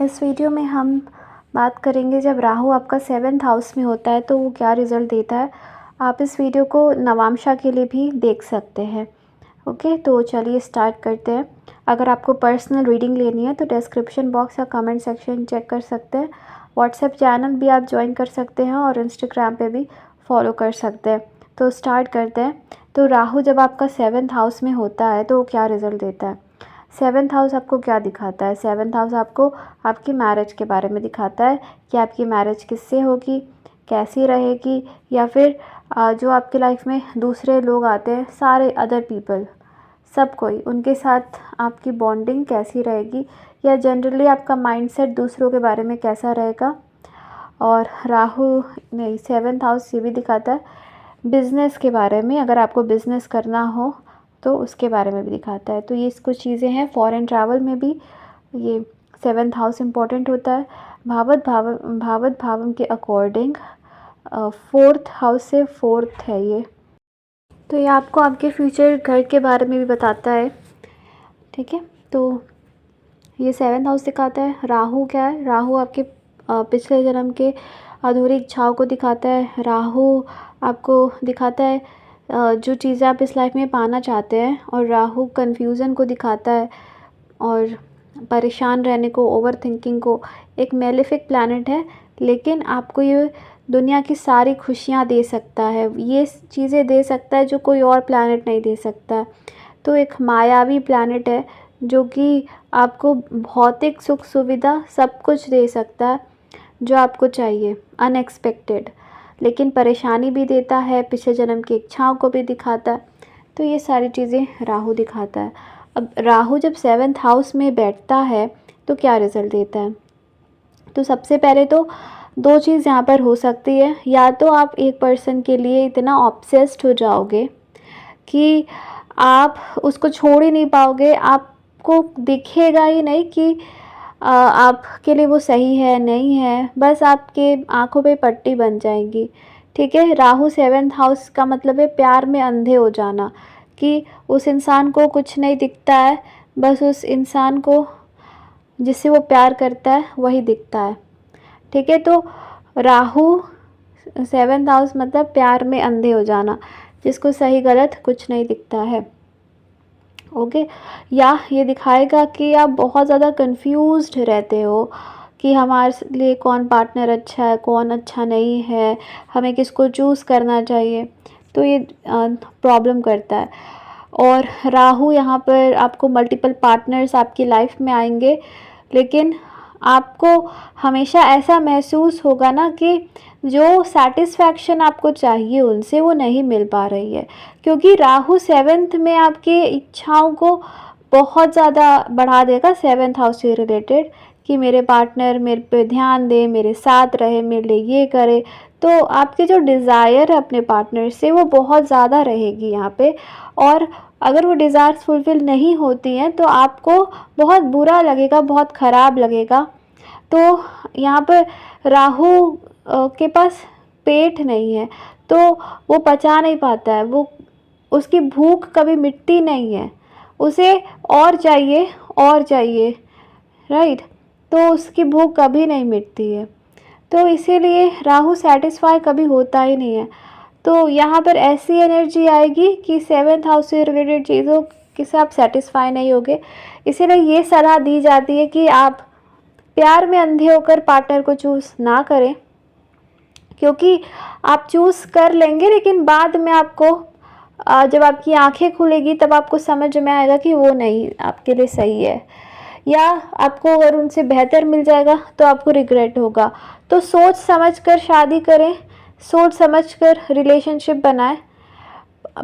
इस वीडियो में हम बात करेंगे जब राहु आपका 7th हाउस में होता है तो वो क्या रिज़ल्ट देता है। आप इस वीडियो को नवांशा के लिए भी देख सकते हैं। ओके, तो चलिए स्टार्ट करते हैं। अगर आपको पर्सनल रीडिंग लेनी है तो डिस्क्रिप्शन बॉक्स या कमेंट सेक्शन चेक कर सकते हैं। व्हाट्सएप चैनल भी आप ज्वाइन कर सकते हैं और इंस्टाग्राम पे भी फॉलो कर सकते हैं। तो स्टार्ट करते हैं। तो राहु जब आपका 7th हाउस में होता है तो वो क्या रिज़ल्ट देता है। 7th हाउस आपको क्या दिखाता है। 7th हाउस आपको आपकी मैरिज के बारे में दिखाता है कि आपकी मैरिज किससे होगी, कैसी रहेगी, या फिर जो आपकी लाइफ में दूसरे लोग आते हैं, सारे अदर पीपल, सब कोई, उनके साथ आपकी बॉन्डिंग कैसी रहेगी, या जनरली आपका माइंडसेट दूसरों के बारे में कैसा रहेगा। और राहु नहीं, 7th हाउस ये भी दिखाता है बिज़नेस के बारे में, अगर आपको बिज़नेस करना हो तो उसके बारे में भी दिखाता है। तो ये कुछ चीज़ें हैं। फॉरेन ट्रैवल में भी ये 7th हाउस इम्पोर्टेंट होता है। भावत भावम के अकॉर्डिंग 4th हाउस से 4th है ये। तो ये आपको आपके फ्यूचर घर के बारे में भी बताता है। ठीक है, तो ये 7th हाउस दिखाता है। राहु क्या है, राहु आपके पिछले जन्म के अधूरी इच्छाओं को दिखाता है। राहु आपको दिखाता है जो चीज़ें आप इस लाइफ में पाना चाहते हैं, और राहु कन्फ्यूज़न को दिखाता है और परेशान रहने को, ओवर थिंकिंग को। एक मेलेफिक प्लैनेट है, लेकिन आपको ये दुनिया की सारी खुशियाँ दे सकता है, ये चीज़ें दे सकता है जो कोई और प्लैनेट नहीं दे सकता। तो एक मायावी प्लैनेट है जो कि आपको भौतिक सुख सुविधा सब कुछ दे सकता है जो आपको चाहिए, अनएक्सपेक्टेड, लेकिन परेशानी भी देता है, पिछले जन्म की इच्छाओं को भी दिखाता है। तो ये सारी चीज़ें राहु दिखाता है। अब राहु जब 7th हाउस में बैठता है तो क्या रिज़ल्ट देता है। तो सबसे पहले तो दो चीज़ यहाँ पर हो सकती है। या तो आप एक पर्सन के लिए इतना ऑब्सेस्ड हो जाओगे कि आप उसको छोड़ ही नहीं पाओगे, आपको दिखेगा ही नहीं कि आपके लिए वो सही है नहीं है, बस आपके आंखों पे पट्टी बन जाएगी। ठीक है, राहु 7th हाउस का मतलब है प्यार में अंधे हो जाना, कि उस इंसान को कुछ नहीं दिखता है, बस उस इंसान को जिससे वो प्यार करता है वही दिखता है। ठीक है, तो राहु 7th हाउस मतलब प्यार में अंधे हो जाना, जिसको सही गलत कुछ नहीं दिखता है। ओके, या ये दिखाएगा कि आप बहुत ज़्यादा कंफ्यूज्ड रहते हो कि हमारे लिए कौन पार्टनर अच्छा है, कौन अच्छा नहीं है, हमें किसको चूज़ करना चाहिए। तो ये प्रॉब्लम करता है। और राहु यहाँ पर आपको मल्टीपल पार्टनर्स आपकी लाइफ में आएंगे, लेकिन आपको हमेशा ऐसा महसूस होगा ना कि जो सेटिस्फैक्शन आपको चाहिए उनसे वो नहीं मिल पा रही है, क्योंकि राहु 7th में आपकी इच्छाओं को बहुत ज़्यादा बढ़ा देगा 7th हाउस से रिलेटेड, कि मेरे पार्टनर मेरे पे ध्यान दे, मेरे साथ रहे, मेरे लिए ये करे। तो आपकी जो डिज़ायर है अपने पार्टनर से वो बहुत ज़्यादा रहेगी यहाँ पे, और अगर वो डिज़ायर्स फुलफ़िल नहीं होती हैं तो आपको बहुत बुरा लगेगा, बहुत ख़राब लगेगा। तो यहाँ पर राहु के पास पेट नहीं है, तो वो पचा नहीं पाता है, वो उसकी भूख कभी मिटती नहीं है, उसे और चाहिए और चाहिए, राइट। तो उसकी भूख कभी नहीं मिटती है, तो इसीलिए राहु सेटिस्फाई कभी होता ही नहीं है। तो यहाँ पर ऐसी एनर्जी आएगी कि 7th हाउस से रिलेटेड चीज़ों के से आप सेटिस्फाई नहीं होगे। इसीलिए ये सलाह दी जाती है कि आप प्यार में अंधे होकर पार्टनर को चूज़ ना करें, क्योंकि आप चूज़ कर लेंगे लेकिन बाद में आपको जब आपकी आंखें खुलेगी तब आपको समझ में आएगा कि वो नहीं आपके लिए सही है, या आपको अगर उनसे बेहतर मिल जाएगा तो आपको रिग्रेट होगा। तो सोच समझ कर शादी करें, सोच समझ कर रिलेशनशिप बनाएं।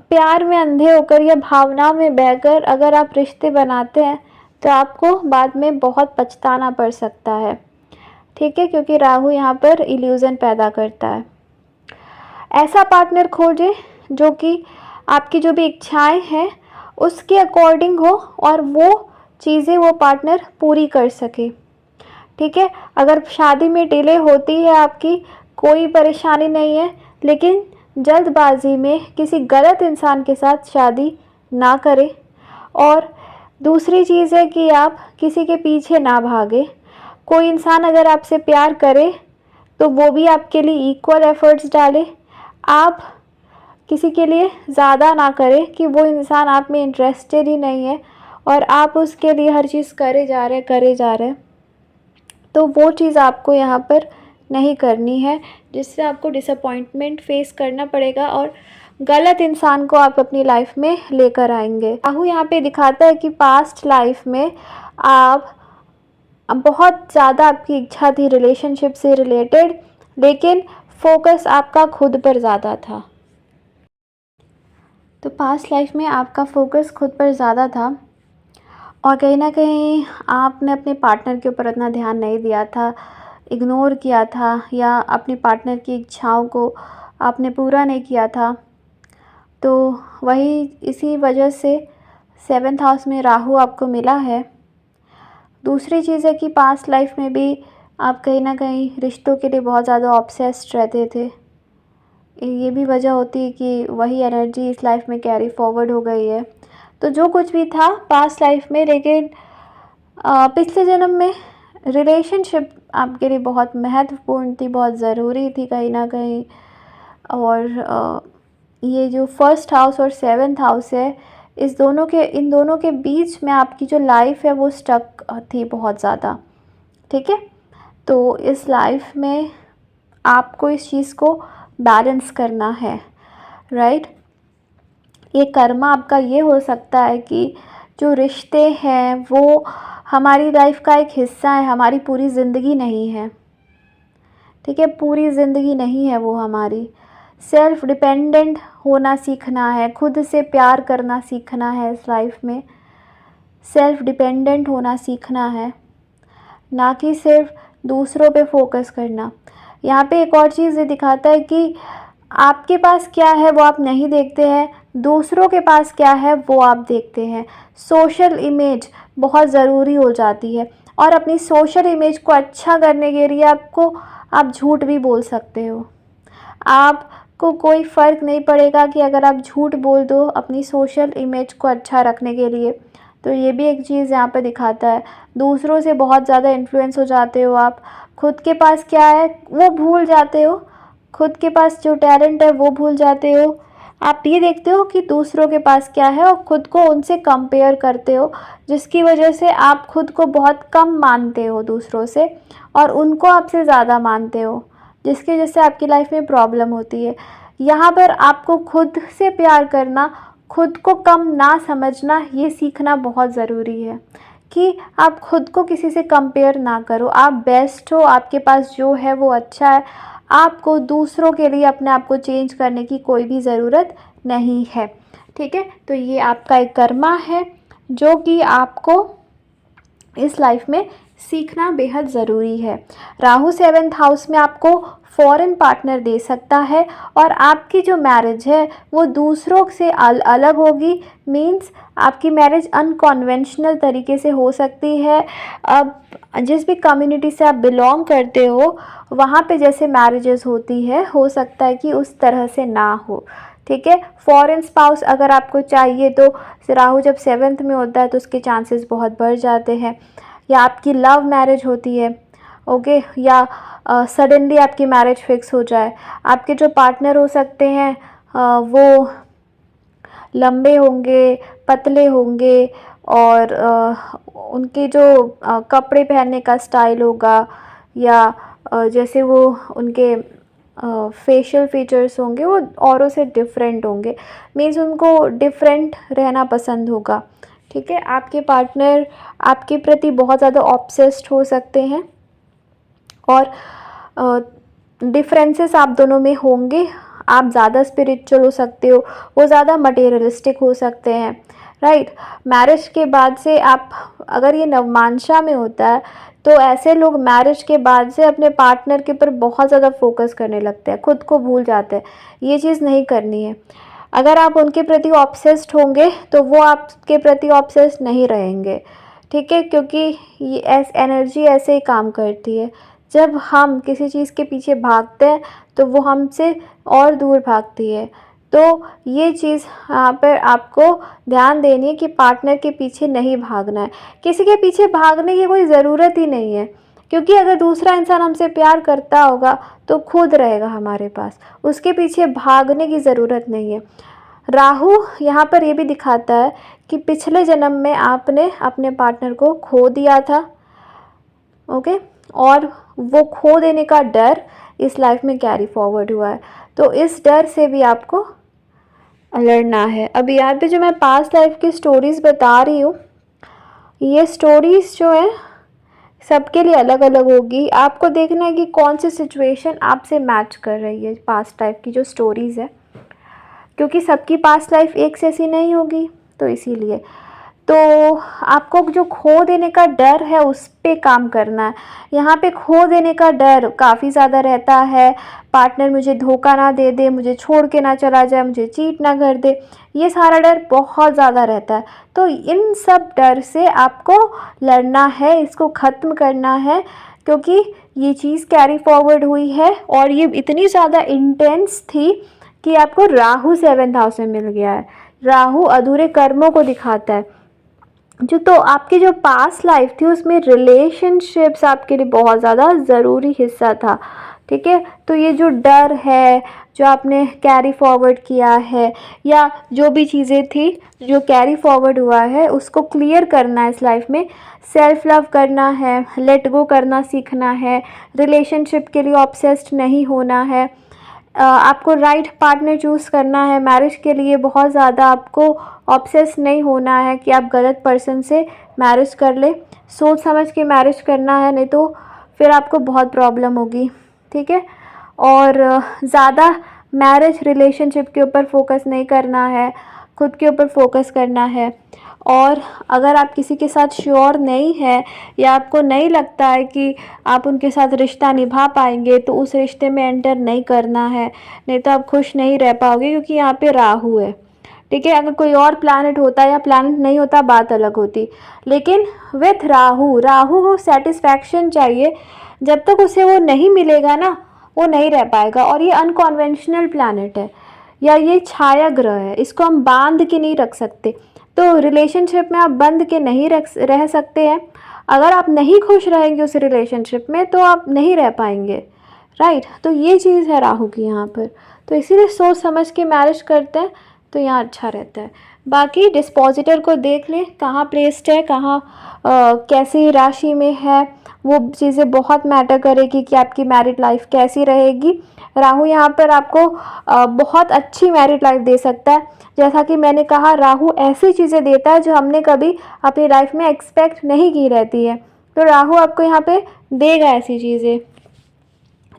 प्यार में अंधे होकर या भावनाओं में बहकर अगर आप रिश्ते बनाते हैं तो आपको बाद में बहुत पछताना पड़ सकता है। ठीक है, क्योंकि राहु यहाँ पर इल्यूज़न पैदा करता है। ऐसा पार्टनर खोजें जो कि आपकी जो भी इच्छाएं हैं उसके अकॉर्डिंग हो और वो चीज़ें वो पार्टनर पूरी कर सके। ठीक है, अगर शादी में डिले होती है आपकी, कोई परेशानी नहीं है, लेकिन जल्दबाजी में किसी गलत इंसान के साथ शादी ना करें। और दूसरी चीज़ है कि आप किसी के पीछे ना भागे, कोई इंसान अगर आपसे प्यार करे तो वो भी आपके लिए इक्वल एफर्ट्स डाले। आप किसी के लिए ज़्यादा ना करें कि वो इंसान आप में इंटरेस्टेड ही नहीं है और आप उसके लिए हर चीज़ करे जा रहे हैं। तो वो चीज़ आपको यहाँ पर नहीं करनी है, जिससे आपको डिसअपॉइंटमेंट फेस करना पड़ेगा और गलत इंसान को आप अपनी लाइफ में लेकर आएंगे। राहु यहाँ पे दिखाता है कि पास्ट लाइफ में आप बहुत ज़्यादा आपकी इच्छा थी रिलेशनशिप से रिलेटेड, लेकिन फोकस आपका खुद पर ज़्यादा था। तो पास्ट लाइफ में आपका फोकस खुद पर ज़्यादा था और कहीं ना कहीं आपने अपने पार्टनर के ऊपर इतना ध्यान नहीं दिया था, इग्नोर किया था, या अपने पार्टनर की इच्छाओं को आपने पूरा नहीं किया था। तो वही इसी वजह से 7th हाउस में राहु आपको मिला है। दूसरी चीज़ है कि पास्ट लाइफ में भी आप कहीं ना कहीं रिश्तों के लिए बहुत ज़्यादा ऑब्सेस्ड रहते थे। ये भी वजह होती है कि वही एनर्जी इस लाइफ में कैरी फॉरवर्ड हो गई है। तो जो कुछ भी था पास्ट लाइफ में, लेकिन पिछले जन्म में रिलेशनशिप आपके लिए बहुत महत्वपूर्ण थी, बहुत ज़रूरी थी कहीं ना कहीं। और ये जो 1st हाउस और 7th हाउस है, इन दोनों के बीच में आपकी जो लाइफ है वो स्टक थी बहुत ज़्यादा। ठीक है, तो इस लाइफ में आपको इस चीज़ को बैलेंस करना है, राइट। ये कर्मा आपका ये हो सकता है कि जो रिश्ते हैं वो हमारी लाइफ का एक हिस्सा है, हमारी पूरी ज़िंदगी नहीं है। ठीक है, पूरी ज़िंदगी नहीं है वो हमारी। सेल्फ डिपेंडेंट होना सीखना है, खुद से प्यार करना सीखना है इस लाइफ में। सेल्फ डिपेंडेंट होना सीखना है, ना कि सिर्फ दूसरों पे फोकस करना। यहाँ पे एक और चीज़ ये दिखाता है कि आपके पास क्या है वो आप नहीं देखते हैं, दूसरों के पास क्या है वो आप देखते हैं। सोशल इमेज बहुत ज़रूरी हो जाती है और अपनी सोशल इमेज को अच्छा करने के लिए आप झूठ भी बोल सकते हो। आपको कोई फ़र्क नहीं पड़ेगा कि अगर आप झूठ बोल दो अपनी सोशल इमेज को अच्छा रखने के लिए। तो ये भी एक चीज़ यहाँ पे दिखाता है। दूसरों से बहुत ज़्यादा इन्फ्लुएंस हो जाते हो आप, खुद के पास क्या है वो भूल जाते हो, खुद के पास जो टैलेंट है वो भूल जाते हो। आप ये देखते हो कि दूसरों के पास क्या है और ख़ुद को उनसे कंपेयर करते हो, जिसकी वजह से आप खुद को बहुत कम मानते हो दूसरों से और उनको आपसे ज़्यादा मानते हो, जिसकी वजह से आपकी लाइफ में प्रॉब्लम होती है। यहाँ पर आपको खुद से प्यार करना, खुद को कम ना समझना, ये सीखना बहुत ज़रूरी है कि आप खुद को किसी से कंपेयर ना करो। आप बेस्ट हो, आपके पास जो है वो अच्छा है। आपको दूसरों के लिए अपने आप को चेंज करने की कोई भी ज़रूरत नहीं है। ठीक है, तो ये आपका एक कर्मा है जो कि आपको इस लाइफ में सीखना बेहद ज़रूरी है। राहु 7th हाउस में आपको फॉरेन पार्टनर दे सकता है और आपकी जो मैरिज है वो दूसरों से अलग होगी। मींस आपकी मैरिज अनकन्वेंशनल तरीके से हो सकती है। अब जिस भी कम्युनिटी से आप बिलोंग करते हो वहाँ पे जैसे मैरिजेस होती है, हो सकता है कि उस तरह से ना हो। ठीक है, फॉरेन स्पाउस अगर आपको चाहिए तो राहु जब 7th में होता है तो उसके चांसेस बहुत बढ़ जाते हैं। या आपकी लव मैरिज होती है, ओके, या सडनली आपकी मैरिज फिक्स हो जाए। आपके जो पार्टनर हो सकते हैं वो लंबे होंगे, पतले होंगे और उनके जो कपड़े पहनने का स्टाइल होगा या जैसे वो उनके फेशियल फीचर्स होंगे वो औरों से डिफरेंट होंगे। मीन्स उनको डिफरेंट रहना पसंद होगा। ठीक है, आपके पार्टनर आपके प्रति बहुत ज़्यादा ऑब्सेस्ड हो सकते हैं और डिफरेंसेस आप दोनों में होंगे। आप ज़्यादा स्पिरिचुअल हो सकते हो, वो ज़्यादा मटेरियलिस्टिक हो सकते हैं, राइट। मैरिज के बाद से आप, अगर ये नवमांशा में होता है तो ऐसे लोग मैरिज के बाद से अपने पार्टनर के ऊपर बहुत ज़्यादा फोकस करने लगते हैं, खुद को भूल जाते हैं। ये चीज़ नहीं करनी है। अगर आप उनके प्रति ऑब्सेस्ड होंगे तो वो आपके प्रति ऑब्सेस्ड नहीं रहेंगे। ठीक है, क्योंकि ये एनर्जी ऐसे ही काम करती है। जब हम किसी चीज़ के पीछे भागते हैं तो वो हमसे और दूर भागती है। तो ये चीज़ यहाँ पर आपको ध्यान देनी है कि पार्टनर के पीछे नहीं भागना है। किसी के पीछे भागने की कोई ज़रूरत ही नहीं है। क्योंकि अगर दूसरा इंसान हमसे प्यार करता होगा तो खुद रहेगा हमारे पास, उसके पीछे भागने की ज़रूरत नहीं है। राहु यहाँ पर ये भी दिखाता है कि पिछले जन्म में आपने अपने पार्टनर को खो दिया था, ओके, और वो खो देने का डर इस लाइफ में कैरी फॉरवर्ड हुआ है, तो इस डर से भी आपको लड़ना है। अब यहाँ पे जो मैं पास्ट लाइफ की स्टोरीज़ बता रही हूँ, ये स्टोरीज़ जो है सबके लिए अलग अलग होगी। आपको देखना है कि कौन सी सिचुएशन आपसे मैच कर रही है पास्ट लाइफ की जो स्टोरीज़ है, क्योंकि सबकी पास्ट लाइफ एक जैसी नहीं होगी, तो इसीलिए तो आपको जो खो देने का डर है उस पे काम करना है। यहाँ पे खो देने का डर काफ़ी ज़्यादा रहता है, पार्टनर मुझे धोखा ना दे दे, मुझे छोड़ के ना चला जाए, मुझे चीट ना कर दे, ये सारा डर बहुत ज़्यादा रहता है। तो इन सब डर से आपको लड़ना है, इसको ख़त्म करना है, क्योंकि ये चीज़ कैरी फॉरवर्ड हुई है और ये इतनी ज़्यादा इंटेंस थी कि आपको राहु 7th हाउस में मिल गया है। राहु अधूरे कर्मों को दिखाता है। तो आपकी जो पास्ट लाइफ थी उसमें रिलेशनशिप्स आपके लिए बहुत ज़्यादा ज़रूरी हिस्सा था, ठीक है। तो ये जो डर है जो आपने कैरी फॉरवर्ड किया है, या जो भी चीज़ें थी जो कैरी फॉरवर्ड हुआ है, उसको क्लियर करना है इस लाइफ में। सेल्फ लव करना है, लेट गो करना सीखना है, रिलेशनशिप के लिए ऑब्सेस्ड नहीं होना है, आपको राइट पार्टनर चूज़ करना है। मैरिज के लिए बहुत ज़्यादा आपको ऑब्सेस नहीं होना है कि आप गलत पर्सन से मैरिज कर ले, सोच समझ के मैरिज करना है, नहीं तो फिर आपको बहुत प्रॉब्लम होगी, ठीक है। और ज़्यादा मैरिज रिलेशनशिप के ऊपर फोकस नहीं करना है, खुद के ऊपर फोकस करना है। और अगर आप किसी के साथ श्योर नहीं है या आपको नहीं लगता है कि आप उनके साथ रिश्ता निभा पाएंगे, तो उस रिश्ते में एंटर नहीं करना है, नहीं तो आप खुश नहीं रह पाओगे, क्योंकि यहाँ पे राहु है, ठीक है। अगर कोई और प्लैनेट होता या प्लैनेट नहीं होता बात अलग होती, लेकिन विथ राहु, राहु को सेटिस्फैक्शन चाहिए, जब तक उसे वो नहीं मिलेगा ना वो नहीं रह पाएगा। और ये अनकन्वेंशनल प्लैनेट है या ये छाया ग्रह है, इसको हम बांध के नहीं रख सकते। तो रिलेशनशिप में आप बंद के नहीं रह सकते हैं। अगर आप नहीं खुश रहेंगे उस रिलेशनशिप में तो आप नहीं रह पाएंगे, राइट। तो ये चीज़ है राहु की यहाँ पर, तो इसीलिए सोच समझ के मैरिज करते हैं तो यहाँ अच्छा रहता है। बाकी डिस्पोजिटर को देख लें कहाँ प्लेस्ड है, कहाँ कैसी राशि में है, वो चीज़ें बहुत मैटर करेगी कि आपकी मैरिड लाइफ कैसी रहेगी। राहु यहाँ पर आपको बहुत अच्छी मैरिड लाइफ दे सकता है। जैसा कि मैंने कहा, राहु ऐसी चीज़ें देता है जो हमने कभी अपनी लाइफ में एक्सपेक्ट नहीं की रहती है, तो राहु आपको यहाँ पे देगा ऐसी चीज़ें,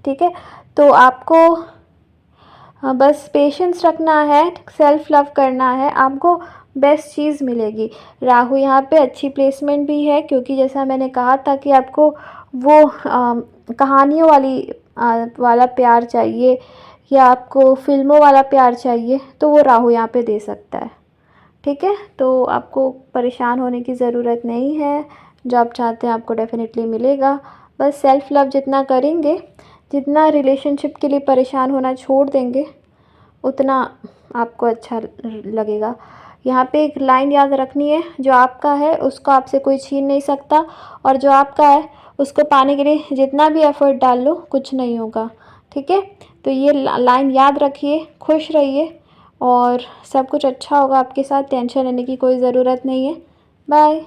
ठीक है। तो आपको बस पेशेंस रखना है, सेल्फ लव करना है, आपको बेस्ट चीज़ मिलेगी। राहु यहाँ पे अच्छी प्लेसमेंट भी है, क्योंकि जैसा मैंने कहा था कि आपको वो कहानियों वाला प्यार चाहिए या आपको फिल्मों वाला प्यार चाहिए, तो वो राहु यहाँ पे दे सकता है, ठीक है। तो आपको परेशान होने की ज़रूरत नहीं है, जो आप चाहते हैं आपको डेफिनेटली मिलेगा। बस सेल्फ लव जितना करेंगे, जितना रिलेशनशिप के लिए परेशान होना छोड़ देंगे, उतना आपको अच्छा लगेगा। यहाँ पे एक लाइन याद रखनी है, जो आपका है उसको आपसे कोई छीन नहीं सकता, और जो आपका है उसको पाने के लिए जितना भी एफ़र्ट डाल लो कुछ नहीं होगा, ठीक है। तो ये लाइन याद रखिए, खुश रहिए और सब कुछ अच्छा होगा आपके साथ, टेंशन लेने की कोई ज़रूरत नहीं है। बाय।